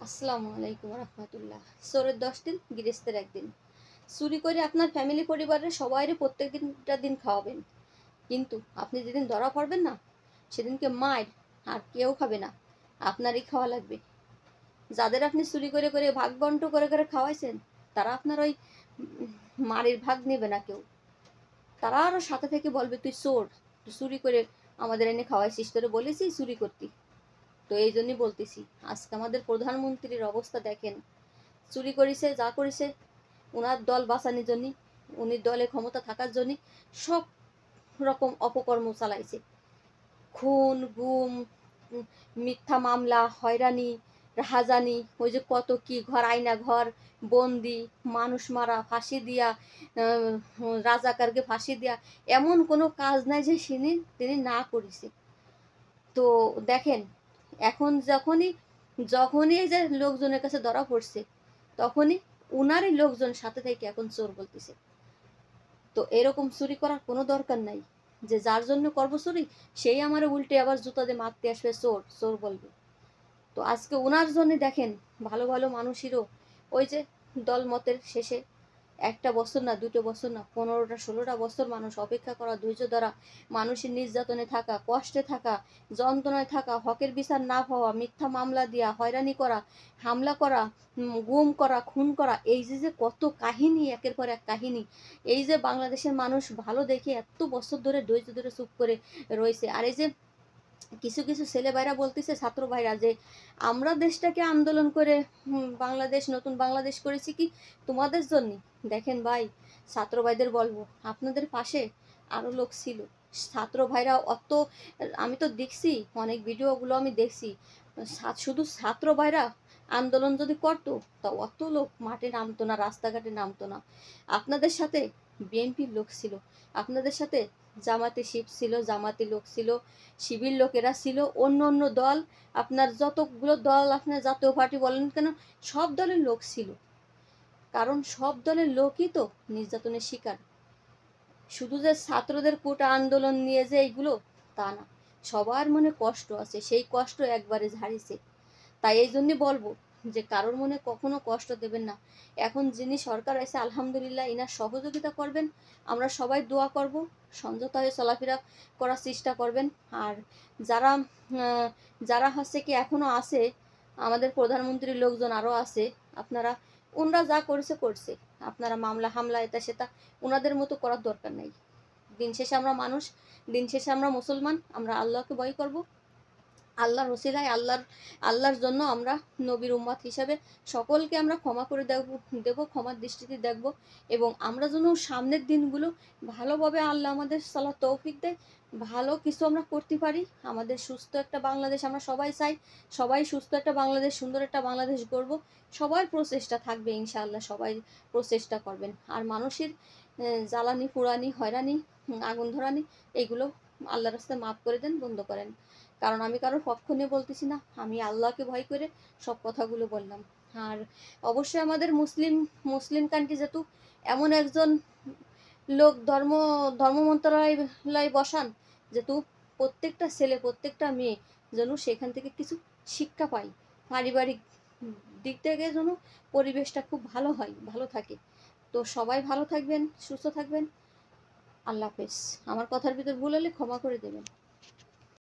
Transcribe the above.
আসসালামু আলাইকুম রহমতুল্লাহ। চোরের 10 দিন, গৃহস্থের 1 দিন। চুরি করে আপনার ফ্যামিলি পরিবারের সবাইরে প্রত্যেকটা দিন খাওয়াবেন, কিন্তু আপনি যেদিন ধরা পড়বেন না, সেদিনকে মায়ের আর কেউ খাবে না, আপনারই খাওয়া লাগবে। যাদের আপনি চুরি করে করে ভাগ বন্ট করে করে খাওয়াইছেন, তারা আপনার ওই মারের ভাগ নেবে না কেউ। তারা আরও সাথে থেকে বলবে, তুই চোর, তুই চুরি করে আমাদের এনে খাওয়াইছিস, তোরে বলেছি চুরি করতি। তো এই জন্যই বলতেছি, আজকে আমাদের প্রধানমন্ত্রীর অবস্থা দেখেন। চুরি করেছে, যা করেছে, ওনার দল বাঁচানোর জন্য, উনি দলে ক্ষমতা থাকার জন্য সব রকম অপকর্ম চালাইছে। খুন, গুম, মিথ্যা মামলা, হয়রানি, রাহাজানি, ওই যে কত কি, ঘর আয়না ঘর, বন্দি, মানুষ মারা, ফাঁসি দিয়া, রাজাকারকে ফাঁসি দিয়া, এমন কোনো কাজ নাই যে তিনি না করেছে। তো দেখেন, এখন যখনই যখনই এই যে লোকজনের কাছে ধরা পড়ছে, তখনই উনারই লোকজন সাথে থেকে এখন চোর বলতেছে। তো এরকম চুরি করার কোনো দরকার নাই, যে যার জন্য করবো চুরি, সেই আমার উল্টে আবার জুতা দিয়ে মারতে আসবে, চোর চোর বলবে। তো আজকে ওনার জন্য দেখেন, ভালো ভালো মানুষেরও ওই যে দলমতের শেষে 1 বছর না, 2 বছর না, 15টা 16টা বছর মানুষ অপেক্ষা করা, ধৈর্য ধরা, মানুষের নির্যাতনে থাকা, কষ্টে থাকা, যন্ত্রণায় থাকা, হকের বিচার না পাওয়া, মিথ্যা মামলা দিয়া হয়রানি করা, হামলা করা, গুম করা, খুন করা, এই যে কত কাহিনী, একের পর এক কাহিনী। এই যে বাংলাদেশের মানুষ ভালো দেখে এত বছর ধরে ধৈর্য ধরে চুপ করে রয়েছে। আর এই যে কিছু কিছু ছেলে ভাইরা বলতেছে, ছাত্র ভাইরা, যে আমরা দেশটাকে আন্দোলন করে বাংলাদেশ, নতুন বাংলাদেশ করেছি কি তোমাদের জন্য। দেখেন ভাই, ছাত্র ভাইদের বলবো, আপনাদের পাশে আরো লোক ছিল। ছাত্র ভাইরা অত, আমি তো দেখছি অনেক ভিডিওগুলো, আমি দেখছি শুধু ছাত্র ভাইরা আন্দোলন যদি করতো, তা অত লোক মাঠে নামতো না, রাস্তাঘাটে নামতো না। আপনাদের সাথে বিএনপির লোক ছিল, আপনাদের সাথে জামাতি শিব ছিল, জামাতি লোক ছিল, শিবির লোকেরা ছিল, অন্য অন্য দল, আপনার যতগুলো দল, আপনার জাতীয় পার্টি বলেন কেন, সব দলের লোক ছিল। কারণ সব দলের লোকই তো নির্যাতনের শিকার। শুধু যে ছাত্রদের কোটা আন্দোলন নিয়ে যে এইগুলো, তা না, সবার মনে কষ্ট আছে, সেই কষ্ট একবারে ঝাড়িছে। তাই এই জন্যই বলবো, যে কারোর মনে কখনো কষ্ট দেবেন না। এখন যিনি সরকার আছে, আলহামদুলিল্লাহ, ইনার সহযোগিতা করবেন, আমরা সবাই দোয়া করব, সমঝোতা হয়ে চলাফেরা করার চেষ্টা করবেন। আর যারা যারা হচ্ছে কি এখনো আছে, আমাদের প্রধানমন্ত্রীর লোকজন আরও আছে, আপনারা, ওনারা যা করেছে করছে, আপনারা মামলা হামলা এটা সেটা ওনাদের মতো করার দরকার নাই। দিন শেষে আমরা মানুষ, দিন শেষে আমরা মুসলমান, আমরা আল্লাহকে ভয় করব। আল্লাহর ওসিলায়, আল্লাহর জন্য আমরা নবীর উম্মত হিসাবে সকলকে আমরা ক্ষমা করে দেব, ক্ষমার দৃষ্টিতে দেখব। এবং আমরা যেন সামনের দিনগুলো ভালোভাবে আল্লাহ আমাদের সালাহ তৌফিক দেয়, ভালো কিছু আমরা করতে পারি। আমাদের সুস্থ একটা বাংলাদেশ আমরা সবাই চাই, সবাই সুস্থ একটা বাংলাদেশ, সুন্দর একটা বাংলাদেশ গড়ব। সবার প্রচেষ্টা থাকবে ইনশাআল্লাহ, সবাই প্রচেষ্টা করবেন। আর মানুষের জ্বালানি পোড়ানি, হয়রানি, আগুন ধরানি, এইগুলো আল্লাহর রাস্তায় মাফ করে দেন, বন্ধ করেন। কারণ আমি কারোর পক্ষ নিয়ে বলতেছি না, আমি আল্লাহকে ভয় করে সব কথাগুলো বললাম। আর অবশ্যই আমাদের মুসলিম কান্ট্রি, যেহেতু এমন একজন লোক ধর্ম মন্ত্রণালয় বসান, যেহেতু প্রত্যেকটা ছেলে, প্রত্যেকটা মেয়ে যেন সেখান থেকে কিছু শিক্ষা পায়, পারিবারিক দিক থেকে যেন পরিবেশটা খুব ভালো হয়, ভালো থাকে। তো সবাই ভালো থাকবেন, সুস্থ থাকবেন। আল্লাহ হাফেজ। আমার কথার ভিতর ভুল হলে ক্ষমা করে দেবেন।